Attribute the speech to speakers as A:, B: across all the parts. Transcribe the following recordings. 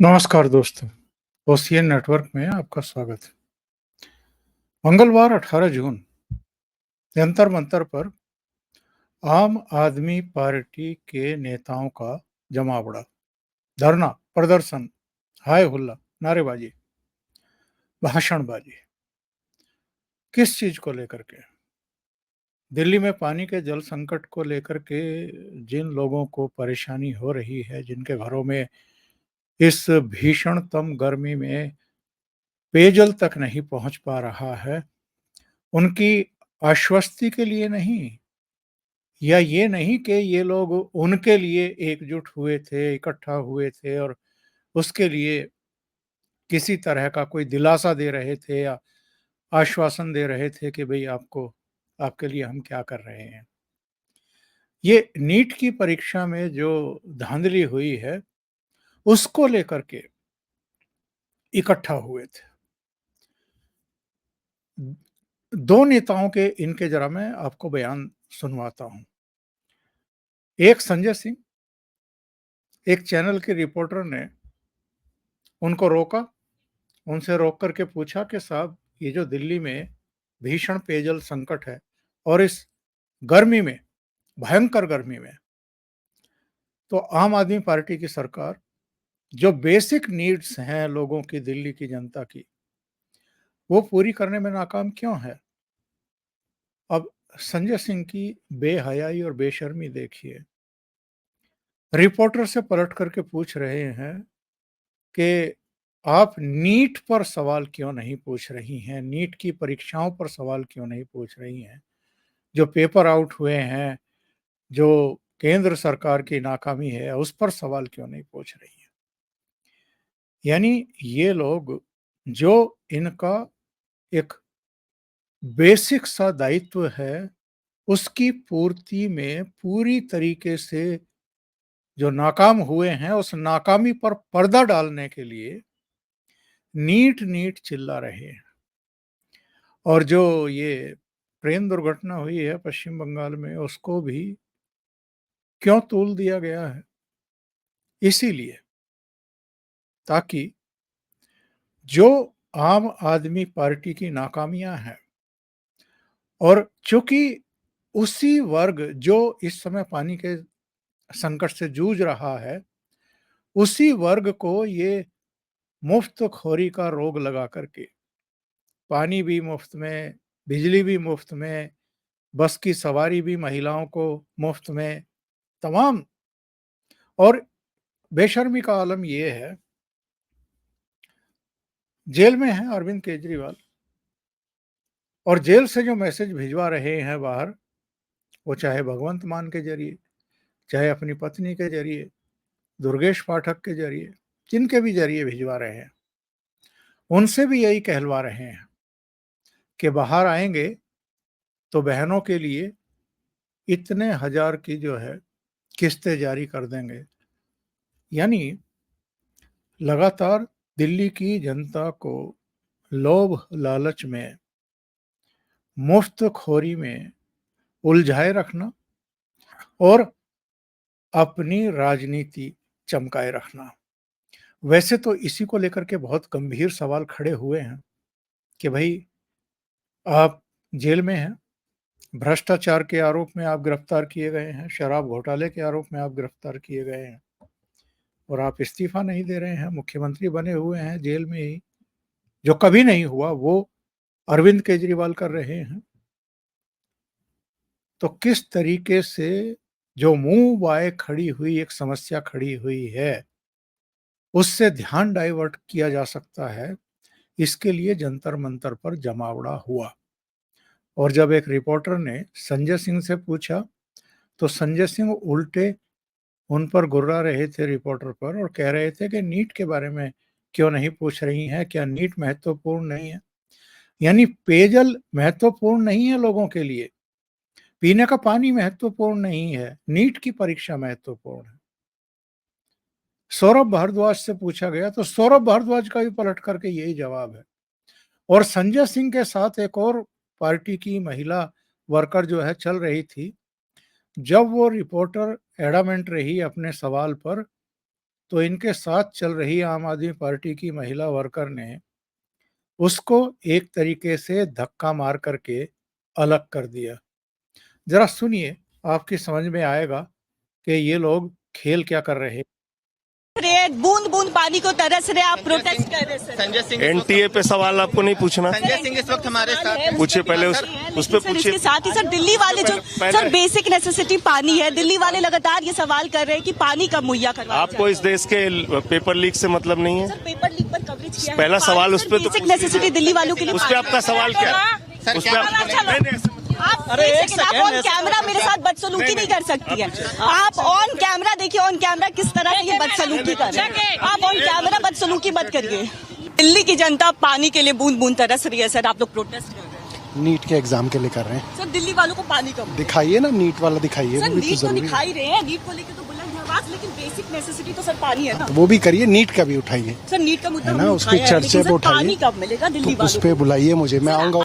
A: नमस्कार दोस्तों, ocean network में आपका स्वागत है। मंगलवार 18 जून जंतर मंतर पर आम आदमी पार्टी के नेताओं का जमावड़ा, धरना, प्रदर्शन, हाय हुल्ला, नारेबाजी, भाषणबाजी। किस चीज को लेकर के? दिल्ली में पानी के जल संकट को लेकर के जिन लोगों को परेशानी हो रही है, जिनके घरों में इस भीषणतम गर्मी में पेयजल तक नहीं पहुंच पा रहा है, उनकी आश्वस्ति के लिए नहीं, या ये नहीं कि ये लोग उनके लिए एकजुट हुए थे, इकट्ठा हुए थे और उसके लिए किसी तरह का कोई दिलासा दे रहे थे या आश्वासन दे रहे थे कि भई आपको आपके लिए हम क्या कर रहे हैं। ये नीट की परीक्षा में जो धांधली हुई है, उसको लेकर के इकट्ठा हुए थे। 2 नेताओं के इनके ज़रा मैं आपको बयान सुनवाता हूँ। एक संजय सिंह, एक चैनल के रिपोर्टर ने उनको रोका, उनसे रोक कर के पूछा कि साहब, ये जो दिल्ली में भीषण पेयजल संकट है और इस गर्मी में, भयंकर गर्मी में, तो आम आदमी पार्टी की सरकार जो बेसिक नीड्स हैं लोगों की, दिल्ली की जनता की, वो पूरी करने में नाकाम क्यों है? अब संजय सिंह की बेहयाई और बेशर्मी देखिए। रिपोर्टर से पलट करके पूछ रहे हैं कि आप नीट पर सवाल क्यों नहीं पूछ रही हैं? नीट की परीक्षाओं पर सवाल क्यों नहीं पूछ रही हैं? जो पेपर आउट हुए हैं, जो केंद्र सरकार की नाकामी है, उस पर सवाल क्यों नहीं पूछ रही हैं? यानी ये लोग, जो इनका एक बेसिक सा दायित्व है, उसकी पूर्ति में पूरी तरीके से जो नाकाम हुए हैं, उस नाकामी पर पर्दा डालने के लिए नीट, नीट चिल्ला रहे हैं। और जो ये ट्रेन दुर्घटना हुई है पश्चिम बंगाल में, उसको भी क्यों तूल दिया गया है? इसीलिए, ताकि जो आम आदमी पार्टी की नाकामियां हैं, और चूंकि उसी वर्ग जो इस समय पानी के संकट से जूझ रहा है, उसी वर्ग को ये मुफ्तखोरी का रोग लगा करके, पानी भी मुफ्त में, बिजली भी मुफ्त में, बस की सवारी भी महिलाओं को मुफ्त में, तमाम। और बेशर्मी का आलम ये है, जेल में है अरविंद केजरीवाल, और जेल से जो मैसेज भिजवा रहे हैं बाहर, वो चाहे भगवंत मान के जरिए, चाहे अपनी पत्नी के जरिए, दुर्गेश पाठक के जरिए, जिनके भी जरिए भिजवा रहे हैं, उनसे भी यही कहलवा रहे हैं कि बाहर आएंगे तो बहनों के लिए इतने हजार की जो है किस्तें जारी कर देंगे। यानी लगातार दिल्ली की जनता को लोभ लालच में, मुफ्तखोरी में उलझाए रखना और अपनी राजनीति चमकाए रखना। वैसे तो इसी को लेकर के बहुत गंभीर सवाल खड़े हुए हैं कि भाई, आप जेल में हैं, भ्रष्टाचार के आरोप में आप गिरफ्तार किए गए हैं, शराब घोटाले के आरोप में आप गिरफ्तार किए गए हैं, और आप इस्तीफा नहीं दे रहे हैं, मुख्यमंत्री बने हुए हैं जेल में ही। जो कभी नहीं हुआ वो अरविंद केजरीवाल कर रहे हैं। तो किस तरीके से जो मुंह बाय खड़ी हुई एक समस्या खड़ी हुई है, उससे ध्यान डाइवर्ट किया जा सकता है, इसके लिए जंतर मंतर पर जमावड़ा हुआ। और जब एक रिपोर्टर ने संजय सिंह से पूछा, तो संजय सिंह उल्टे उन पर गुर्रा रहे थे, रिपोर्टर पर, और कह रहे थे कि नीट के बारे में क्यों नहीं पूछ रही हैं? क्या नीट महत्वपूर्ण नहीं है? यानी पेयजल महत्वपूर्ण नहीं है लोगों के लिए, पीने का पानी महत्वपूर्ण नहीं है, नीट की परीक्षा महत्वपूर्ण है। सौरभ भारद्वाज से पूछा गया तो सौरभ भारद्वाज का भी पलट करके यही जवाब है। और संजय सिंह के साथ एक और पार्टी की महिला वर्कर जो है चल रही थी, जब वो रिपोर्टर एडामेंट रही अपने सवाल पर, तो इनके साथ चल रही आम आदमी पार्टी की महिला वर्कर ने उसको एक तरीके से धक्का मार करके अलग कर दिया। ज़रा सुनिए, आपकी समझ में आएगा कि ये लोग खेल क्या कर रहे हैं।
B: बूंद बूंद पानी को तरस रहे, आप प्रोटेस्ट कर रहे हैं।
C: संजय सिंह
D: एनटीए पे सवाल आपको नहीं पूछना?
C: संजय सिंह इस वक्त हमारे साथ हैं।
D: पूछिए पहले उस पे पूछिए।
B: इसके साथ ही सर दिल्ली वाले जो सर बेसिक नेसेसिटी पानी है, दिल्ली वाले लगातार ये सवाल कर रहे हैं कि पानी कब मुहैया करवाया
D: आपको इस देश के पेपर लीक से मतलब नहीं है?
B: सर पेपर लीक पर कवरेज किया है।
D: पहला सवाल उस पे तो
B: बेसिक नेसेसिटी दिल्ली वालों के लिए।
D: उस पे आपका सवाल क्या है? उस पे
B: आप ऑन कैमरा मेरे साथ बदसलूकी नहीं कर सकती है। आप ऑन कैमरा देखिए, ऑन कैमरा किस तरह से ये बदसलूकी कर रहे हैं। आप ऑन कैमरा बदसलूकी मत करिए। दिल्ली की जनता पानी के लिए बूंद बूंद तरस रही है सर, आप लोग प्रोटेस्ट कर रहे हैं।
E: नीट के एग्जाम के लिए कर रहे हैं
B: सर। दिल्ली वालों को पानी कब
E: दिखाइए ना, नीट वाला दिखाइए।
B: सर नीट तो दिखाई रहे हैं, नीट को लेकर तो बुलंद है आवाज, लेकिन बेसिक नेसेसिटी तो सर पानी है ना।
E: वो भी करिए, नीट का भी उठाइए
B: सर। नीट का मुद्दा
E: है ना, उसकी चर्चा पे उठाइए।
B: पानी कब मिलेगा दिल्ली
E: तो उस
B: वालों
E: पे बुलाइए मुझे, मैं आऊंगा।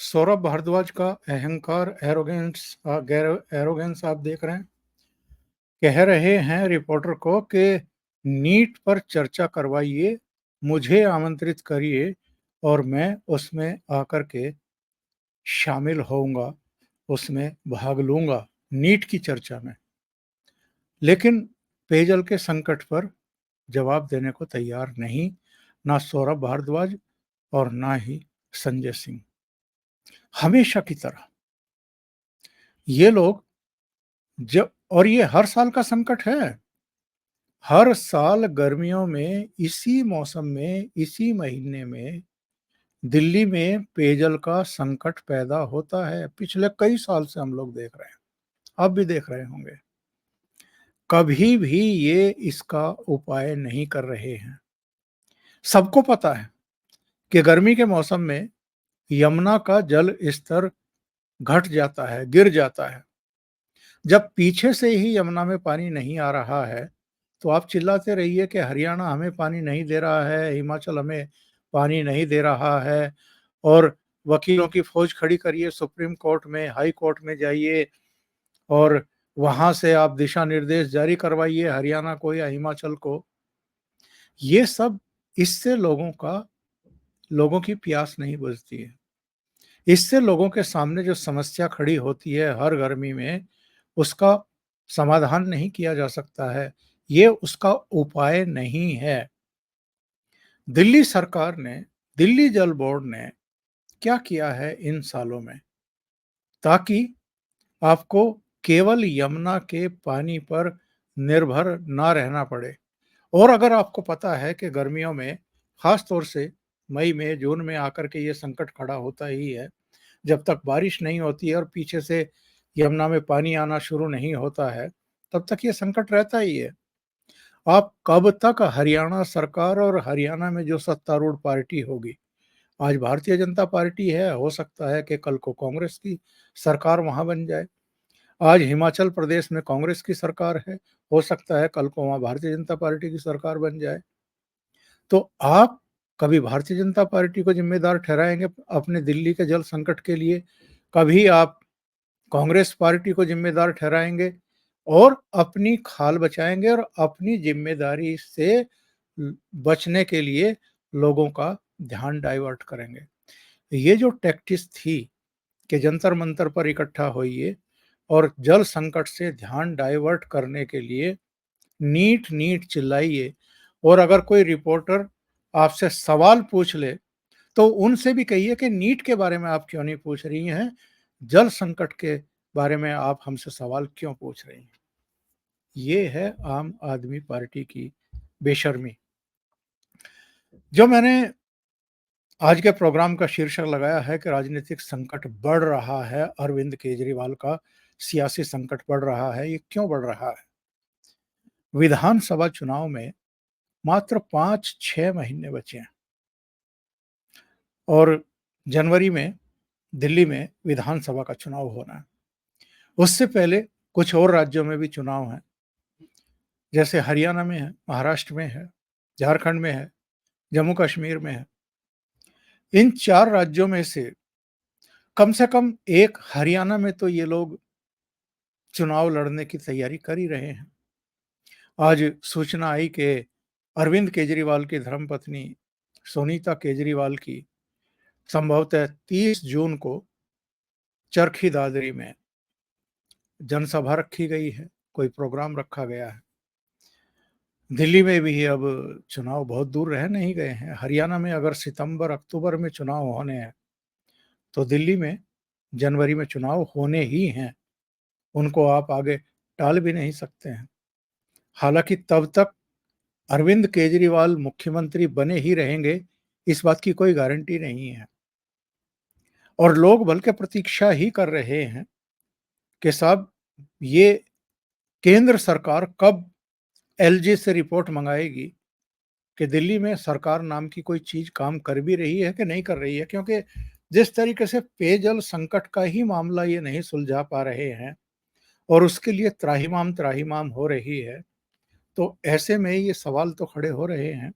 A: सौरभ भारद्वाज का अहंकार, एरोगेंस आप देख रहे हैं। कह रहे हैं रिपोर्टर को कि नीट पर चर्चा करवाइए, मुझे आमंत्रित करिए और मैं उसमें आकर के शामिल होऊंगा, उसमें भाग लूंगा, नीट की चर्चा में। लेकिन पेयजल के संकट पर जवाब देने को तैयार नहीं, ना सौरभ भारद्वाज और ना ही संजय सिंह। हमेशा की तरह ये लोग जब, और ये हर साल का संकट है, हर साल गर्मियों में इसी मौसम में इसी महीने में दिल्ली में पेयजल का संकट पैदा होता है। पिछले कई साल से हम लोग देख रहे हैं, अब भी देख रहे होंगे। कभी भी ये इसका उपाय नहीं कर रहे हैं। सबको पता है कि गर्मी के मौसम में यमुना का जल स्तर घट जाता है, गिर जाता है। जब पीछे से ही यमुना में पानी नहीं आ रहा है तो आप चिल्लाते रहिए कि हरियाणा हमें पानी नहीं दे रहा है, हिमाचल हमें पानी नहीं दे रहा है, और वकीलों की फौज खड़ी करिए सुप्रीम कोर्ट में, हाई कोर्ट में जाइए और वहां से आप दिशा निर्देश जारी करवाइए हरियाणा को या हिमाचल को। ये सब, इससे लोगों की प्यास नहीं बुझती है। इससे लोगों के सामने जो समस्या खड़ी होती है हर गर्मी में, उसका समाधान नहीं किया जा सकता है। ये उसका उपाय नहीं है। दिल्ली सरकार ने, दिल्ली जल बोर्ड ने क्या किया है इन सालों में, ताकि आपको केवल यमुना के पानी पर निर्भर ना रहना पड़े। और अगर आपको पता है कि गर्मियों में, खास तौर से मई में, जून में आकर के ये संकट खड़ा होता ही है, जब तक बारिश नहीं होती है और पीछे से यमुना में पानी आना शुरू नहीं होता है, तब तक ये संकट रहता ही है। आप कब तक हरियाणा सरकार, और हरियाणा में जो सत्तारूढ़ पार्टी होगी, आज भारतीय जनता पार्टी है, हो सकता है कि कल को कांग्रेस की सरकार वहां बन जाए। आज हिमाचल प्रदेश में कांग्रेस की सरकार है, हो सकता है कल को वहां भारतीय जनता पार्टी की सरकार बन जाए। तो आप कभी भारतीय जनता पार्टी को जिम्मेदार ठहराएंगे अपने दिल्ली के जल संकट के लिए, कभी आप कांग्रेस पार्टी को जिम्मेदार ठहराएंगे और अपनी खाल बचाएंगे और अपनी जिम्मेदारी से बचने के लिए लोगों का ध्यान डाइवर्ट करेंगे। ये जो टैक्टिस थी कि जंतर मंतर पर इकट्ठा होइए और जल संकट से ध्यान डाइवर्ट करने के लिए नीट नीट चिल्लाइए, और अगर कोई रिपोर्टर आपसे सवाल पूछ ले तो उनसे भी कहिए कि नीट के बारे में आप क्यों नहीं पूछ रही हैं, जल संकट के बारे में आप हमसे सवाल क्यों पूछ रही हैं। ये है आम आदमी पार्टी की बेशर्मी। जो मैंने आज के प्रोग्राम का शीर्षक लगाया है कि राजनीतिक संकट बढ़ रहा है, अरविंद केजरीवाल का सियासी संकट बढ़ रहा है, ये क्यों बढ़ रहा है? विधानसभा चुनाव में मात्र 5-6 महीने बचे हैं और जनवरी में दिल्ली में विधानसभा का चुनाव होना है। उससे पहले कुछ और राज्यों में भी चुनाव हैं, जैसे हरियाणा में है, महाराष्ट्र में है, झारखंड में है, जम्मू कश्मीर में है। इन 4 राज्यों में से कम एक हरियाणा में तो ये लोग चुनाव लड़ने की तैयारी कर ही रहे हैं। आज सूचना आई कि अरविंद केजरीवाल की धर्मपत्नी सुनीता केजरीवाल की संभवतः 30 जून को चरखी दादरी में जनसभा रखी गई है, कोई प्रोग्राम रखा गया है। दिल्ली में भी अब चुनाव बहुत दूर रह नहीं गए हैं। हरियाणा में अगर सितंबर अक्टूबर में चुनाव होने हैं तो दिल्ली में जनवरी में चुनाव होने ही हैं। उनको आप आगे टाल भी नहीं सकते हैं। हालांकि तब तक अरविंद केजरीवाल मुख्यमंत्री बने ही रहेंगे, इस बात की कोई गारंटी नहीं है। और लोग बल्कि प्रतीक्षा ही कर रहे हैं कि साहब ये केंद्र सरकार कब एलजी से रिपोर्ट मंगाएगी कि दिल्ली में सरकार नाम की कोई चीज काम कर भी रही है कि नहीं कर रही है। क्योंकि जिस तरीके से पेयजल संकट का ही मामला ये नहीं सुलझा पा रहे हैं और उसके लिए त्राहिमाम हो रही है, तो ऐसे में ये सवाल तो खड़े हो रहे हैं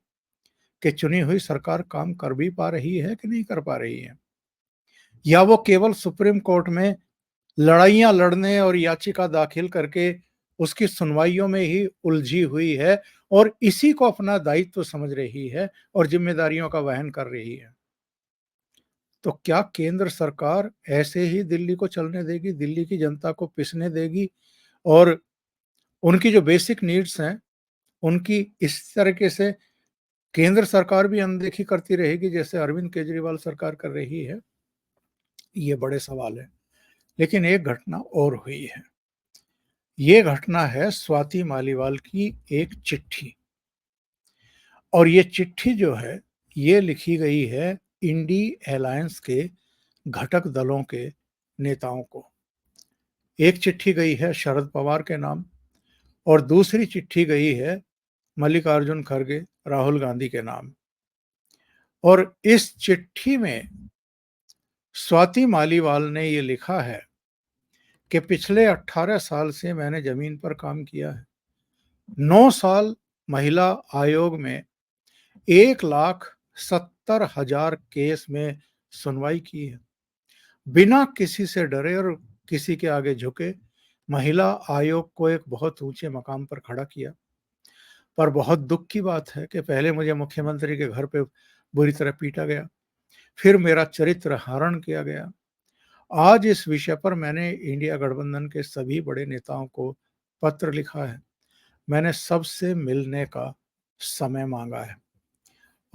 A: कि चुनी हुई सरकार काम कर भी पा रही है कि नहीं कर पा रही है, या वो केवल सुप्रीम कोर्ट में लड़ाइयां लड़ने और याचिका दाखिल करके उसकी सुनवाइयों में ही उलझी हुई है और इसी को अपना दायित्व समझ रही है और जिम्मेदारियों का वहन कर रही है। तो क्या केंद्र सरकार ऐसे ही दिल्ली को चलने देगी, दिल्ली की जनता को पिसने देगी और उनकी जो बेसिक नीड्स हैं उनकी इस तरीके से केंद्र सरकार भी अनदेखी करती रहेगी जैसे अरविंद केजरीवाल सरकार कर रही है? ये बड़े सवाल है। लेकिन एक घटना और हुई है। ये घटना है स्वाति मालीवाल की एक चिट्ठी, और ये चिट्ठी जो है ये लिखी गई है इंडी अलायंस के घटक दलों के नेताओं को। एक चिट्ठी गई है शरद पवार के नाम और दूसरी चिट्ठी गई है मल्लिकार्जुन खड़गे, राहुल गांधी के नाम। और इस चिट्ठी में स्वाति मालीवाल ने ये लिखा है कि पिछले 18 साल से मैंने जमीन पर काम किया है। 9 साल महिला आयोग में 1,70,000 केस में सुनवाई की है। बिना किसी से डरे और किसी के आगे झुके महिला आयोग को एक बहुत ऊंचे मकाम पर खड़ा किया। पर बहुत दुख की बात है कि पहले मुझे मुख्यमंत्री के घर पे बुरी तरह पीटा गया, फिर मेरा चरित्र हरण किया गया। आज इस विषय पर मैंने इंडिया गठबंधन के सभी बड़े नेताओं को पत्र लिखा है। मैंने सबसे मिलने का समय मांगा है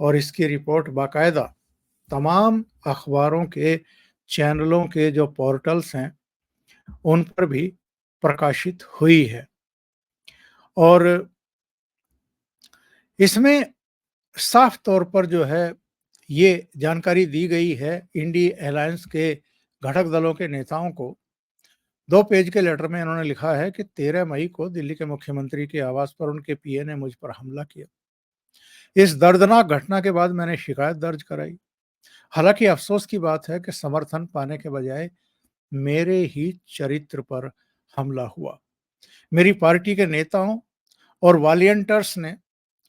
A: और इसकी रिपोर्ट बाकायदा तमाम अखबारों के चैनलों के जो पोर्टल्स हैं उन पर भी प्रकाशित हुई है। और इसमें साफ तौर पर जो है ये जानकारी दी गई है इंडी अलायंस के घटक दलों के नेताओं को। 2 पेज के लेटर में इन्होंने लिखा है कि 13 मई को दिल्ली के मुख्यमंत्री के आवास पर उनके पीए ने मुझ पर हमला किया। इस दर्दनाक घटना के बाद मैंने शिकायत दर्ज कराई। हालांकि अफसोस की बात है कि समर्थन पाने के बजाय मेरे ही चरित्र पर हमला हुआ। मेरी पार्टी के नेताओं और वॉलंटियर्स ने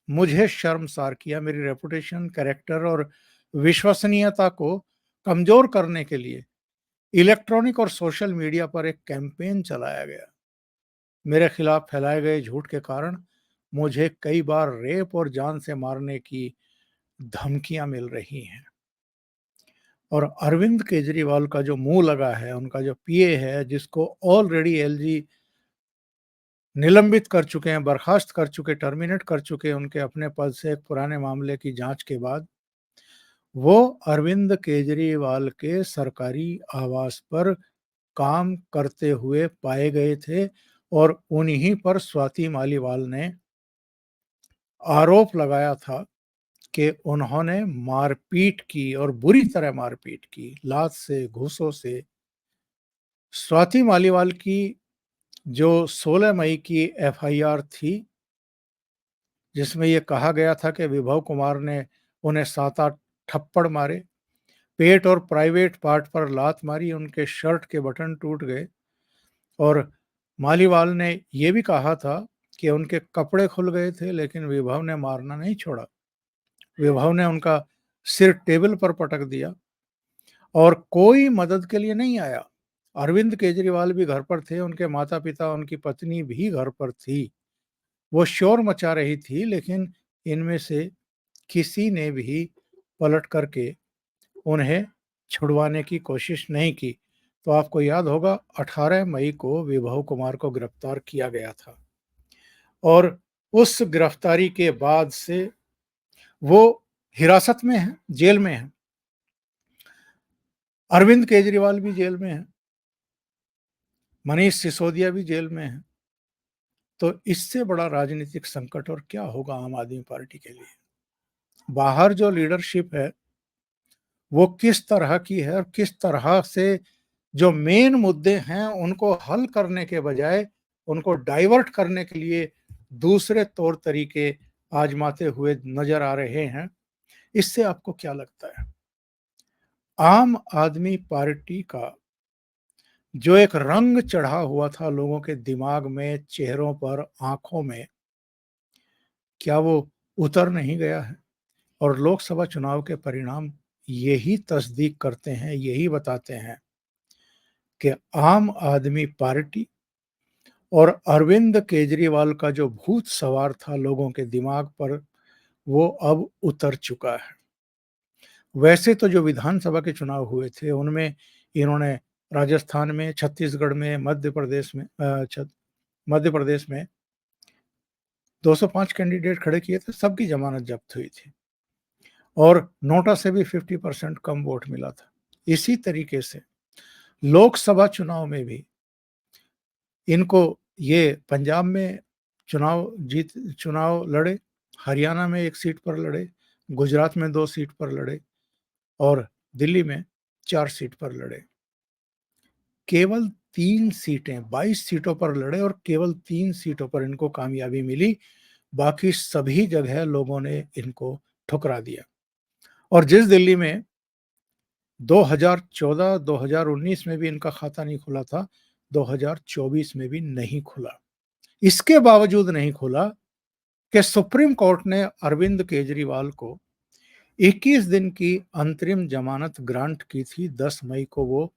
A: मुझे शर्मसार किया। मेरी रेपुटेशन, कैरेक्टर और विश्वसनीयता को कमजोर करने के लिए इलेक्ट्रॉनिक और सोशल मीडिया पर एक कैंपेन चलाया गया। मेरे खिलाफ फैलाए गए झूठ के कारण मुझे कई बार रेप और जान से मारने की धमकियां मिल रही हैं। और अरविंद केजरीवाल का जो मुंह लगा है, उनका जो पीए है, जिसको ऑलरेडी एलजी निलंबित कर चुके हैं, बर्खास्त कर चुके, टर्मिनेट कर चुके हैं उनके अपने पद से एक पुराने मामले की जांच के बाद, वो अरविंद केजरीवाल के सरकारी आवास पर काम करते हुए पाए गए थे और उन्हीं पर स्वाति मालीवाल ने आरोप लगाया था कि उन्होंने मारपीट की और बुरी तरह मारपीट की, लात से, घूसों से। स्वाति मालीवाल की जो 16 मई की एफआईआर थी जिसमें यह कहा गया था कि विभव कुमार ने उन्हें 7-8 थप्पड़ मारे, पेट और प्राइवेट पार्ट पर लात मारी, उनके शर्ट के बटन टूट गए और मालीवाल ने यह भी कहा था कि उनके कपड़े खुल गए थे, लेकिन विभव ने मारना नहीं छोड़ा। विभव ने उनका सिर टेबल पर पटक दिया और कोई मदद के लिए नहीं आया। अरविंद केजरीवाल भी घर पर थे, उनके माता पिता, उनकी पत्नी भी घर पर थी। वो शोर मचा रही थी, लेकिन इनमें से किसी ने भी पलट करके उन्हें छुड़वाने की कोशिश नहीं की। तो आपको याद होगा 18 मई को विभव कुमार को गिरफ्तार किया गया था और उस गिरफ्तारी के बाद से वो हिरासत में है, जेल में है। अरविंद केजरीवाल भी जेल में है, मनीष सिसोदिया भी जेल में है। तो इससे बड़ा राजनीतिक संकट और क्या होगा आम आदमी पार्टी के लिए। बाहर जो लीडरशिप है वो किस तरह की है और किस तरह से जो मेन मुद्दे हैं उनको हल करने के बजाय उनको डाइवर्ट करने के लिए दूसरे तौर तरीके आजमाते हुए नजर आ रहे हैं। इससे आपको क्या लगता है? आम आदमी पार्टी का जो एक रंग चढ़ा हुआ था लोगों के दिमाग में, चेहरों पर, आंखों में, क्या वो उतर नहीं गया है? और लोकसभा चुनाव के परिणाम यही तस्दीक करते हैं, यही बताते हैं कि आम आदमी पार्टी और अरविंद केजरीवाल का जो भूत सवार था लोगों के दिमाग पर, वो अब उतर चुका है। वैसे तो जो विधानसभा के चुनाव हुए थे उनमें इन्होंने राजस्थान में, छत्तीसगढ़ में, मध्य प्रदेश में 205 कैंडिडेट खड़े किए थे, सबकी जमानत जब्त हुई थी और नोटा से भी 50% कम वोट मिला था। इसी तरीके से लोकसभा चुनाव में भी इनको ये पंजाब में चुनाव लड़े, हरियाणा में 1 सीट पर लड़े, गुजरात में 2 सीट पर लड़े और दिल्ली में 4 सीट पर लड़े। केवल 3 सीटें, 22 सीटों पर लड़े और केवल 3 सीटों पर इनको कामयाबी मिली। बाकी सभी जगह लोगों ने इनको ठुकरा दिया। और जिस दिल्ली में 2014, 2019 में भी इनका खाता नहीं खुला था, 2024 में भी नहीं खुला। इसके बावजूद नहीं खुला कि सुप्रीम कोर्ट ने अरविंद केजरीवाल को 21 दिन की अंतरिम जमानत ग्रांट की थी। 10 मई को वो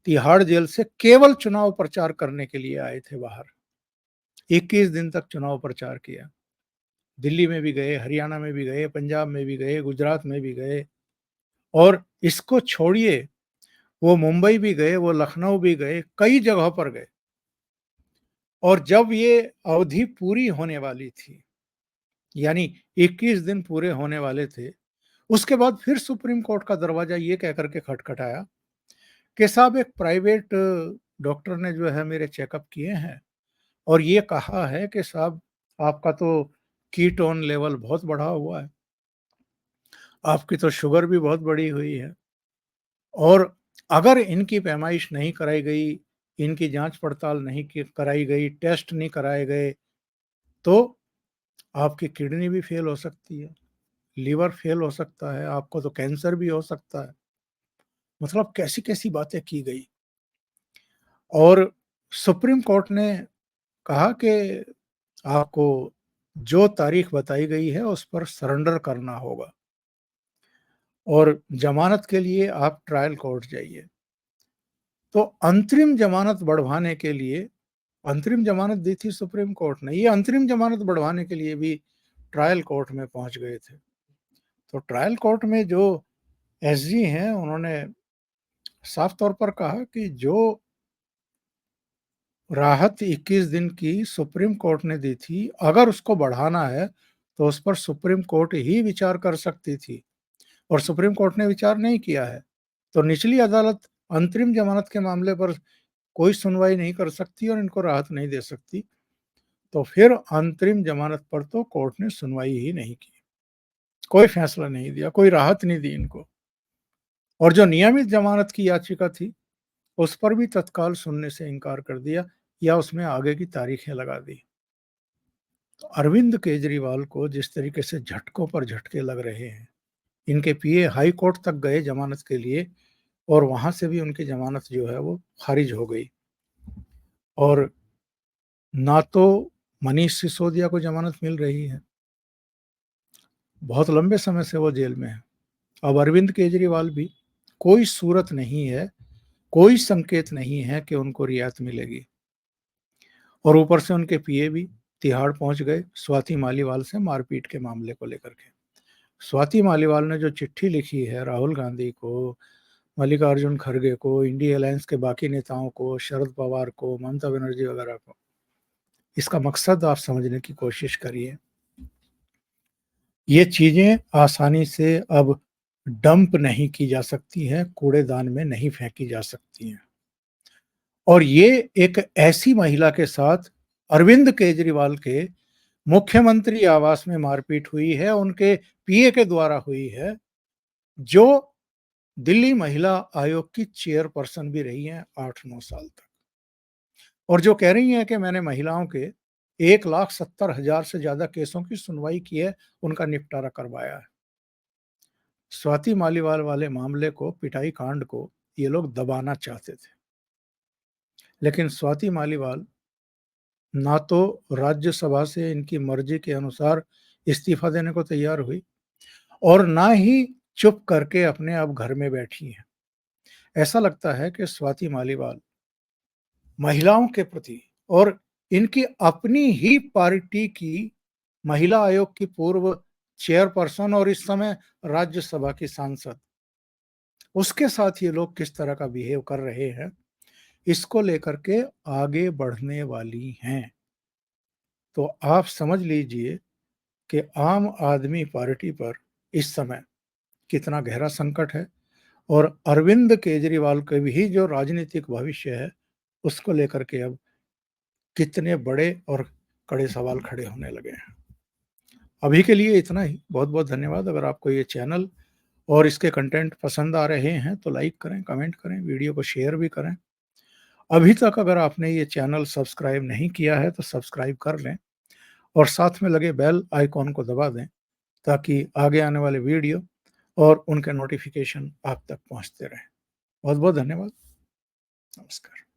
A: तिहाड़ जेल से केवल चुनाव प्रचार करने के लिए आए थे बाहर। 21 दिन तक चुनाव प्रचार किया। दिल्ली में भी गए, हरियाणा में भी गए, पंजाब में भी गए, गुजरात में भी गए और इसको छोड़िए वो मुंबई भी गए, वो लखनऊ भी गए, कई जगहों पर गए। और जब ये अवधि पूरी होने वाली थी, यानी 21 दिन पूरे होने वाले थे, उसके बाद फिर सुप्रीम कोर्ट का दरवाजा ये कह करके खटखटाया कि साहब एक प्राइवेट डॉक्टर ने जो है मेरे चेकअप किए हैं और ये कहा है कि साहब आपका तो कीटोन लेवल बहुत बढ़ा हुआ है, आपकी तो शुगर भी बहुत बढ़ी हुई है और अगर इनकी पैमाइश नहीं कराई गई, इनकी जांच पड़ताल नहीं कराई गई, टेस्ट नहीं कराए गए, तो आपकी किडनी भी फेल हो सकती है, लीवर फेल हो सकता है, आपको तो कैंसर भी हो सकता है। मतलब कैसी कैसी बातें की गई। और सुप्रीम कोर्ट ने कहा कि आपको जो तारीख बताई गई है उस पर सरेंडर करना होगा और जमानत के लिए आप ट्रायल कोर्ट जाइए। तो अंतरिम जमानत बढ़वाने के लिए, अंतरिम जमानत दी थी सुप्रीम कोर्ट ने, ये अंतरिम जमानत बढ़वाने के लिए भी ट्रायल कोर्ट में पहुंच गए थे। तो ट्रायल कोर्ट में जो एसजी हैं उन्होंने साफ तौर पर कहा कि जो राहत 21 दिन की सुप्रीम कोर्ट ने दी थी, अगर उसको बढ़ाना है तो उस पर सुप्रीम कोर्ट ही विचार कर सकती थी और सुप्रीम कोर्ट ने विचार नहीं किया है। तो निचली अदालत अंतरिम जमानत के मामले पर कोई सुनवाई नहीं कर सकती और इनको राहत नहीं दे सकती। तो फिर अंतरिम जमानत पर तो कोर्ट ने सुनवाई ही नहीं की, कोई फैसला नहीं दिया, कोई राहत नहीं दी इनको। और जो नियमित जमानत की याचिका थी उस पर भी तत्काल सुनने से इनकार कर दिया या उसमें आगे की तारीखें लगा दी। तो अरविंद केजरीवाल को जिस तरीके से झटकों पर झटके लग रहे हैं, इनके पीए हाई कोर्ट तक गए जमानत के लिए और वहां से भी उनकी जमानत जो है वो खारिज हो गई और ना तो मनीष सिसोदिया को जमानत मिल रही है, बहुत लंबे समय से वो जेल में है। अब अरविंद केजरीवाल भी कोई सूरत नहीं है, कोई संकेत नहीं है कि उनको रियायत मिलेगी और ऊपर से उनके पीए भी तिहाड़ पहुंच गए स्वाति मालीवाल से मारपीट के मामले को लेकर के। स्वाति मालीवाल ने जो चिट्ठी लिखी है राहुल गांधी को, मल्लिकार्जुन खड़गे को, इंडिया अलायंस के बाकी नेताओं को, शरद पवार को, ममता बनर्जी वगैरह को, इसका मकसद आप समझने की कोशिश करिए। ये चीजें आसानी से अब डंप नहीं की जा सकती हैं, कूड़ेदान में नहीं फेंकी जा सकती हैं। और ये एक ऐसी महिला के साथ अरविंद केजरीवाल के मुख्यमंत्री आवास में मारपीट हुई है, उनके पीए के द्वारा हुई है, जो दिल्ली महिला आयोग की चेयरपर्सन भी रही हैं 8-9 साल तक, और जो कह रही हैं कि मैंने महिलाओं के 1,70,000 से ज्यादा केसों की सुनवाई की है, उनका निपटारा करवाया है। स्वाति मालीवाल वाले मामले को, पिटाई कांड को ये लोग दबाना चाहते थे, लेकिन स्वाति मालीवाल ना तो राज्यसभा से इनकी मर्जी के अनुसार इस्तीफा देने को तैयार हुई और ना ही चुप करके अपने आप घर में बैठी हैं। ऐसा लगता है कि स्वाति मालीवाल महिलाओं के प्रति और इनकी अपनी ही पार्टी की महिला आयोग की पूर्व चेयरपर्सन और इस समय राज्यसभा की सांसद, उसके साथ ये लोग किस तरह का बिहेव कर रहे हैं, इसको लेकर के आगे बढ़ने वाली हैं। तो आप समझ लीजिए कि आम आदमी पार्टी पर इस समय कितना गहरा संकट है और अरविंद केजरीवाल के भी जो राजनीतिक भविष्य है उसको लेकर के अब कितने बड़े और कड़े सवाल खड़े होने लगे हैं। अभी के लिए इतना ही। बहुत बहुत धन्यवाद। अगर आपको ये चैनल और इसके कंटेंट पसंद आ रहे हैं तो लाइक करें, कमेंट करें, वीडियो को शेयर भी करें। अभी तक अगर आपने ये चैनल सब्सक्राइब नहीं किया है तो सब्सक्राइब कर लें और साथ में लगे बेल आइकॉन को दबा दें ताकि आगे आने वाले वीडियो और उनके नोटिफिकेशन आप तक पहुंचते रहें। बहुत बहुत धन्यवाद। नमस्कार।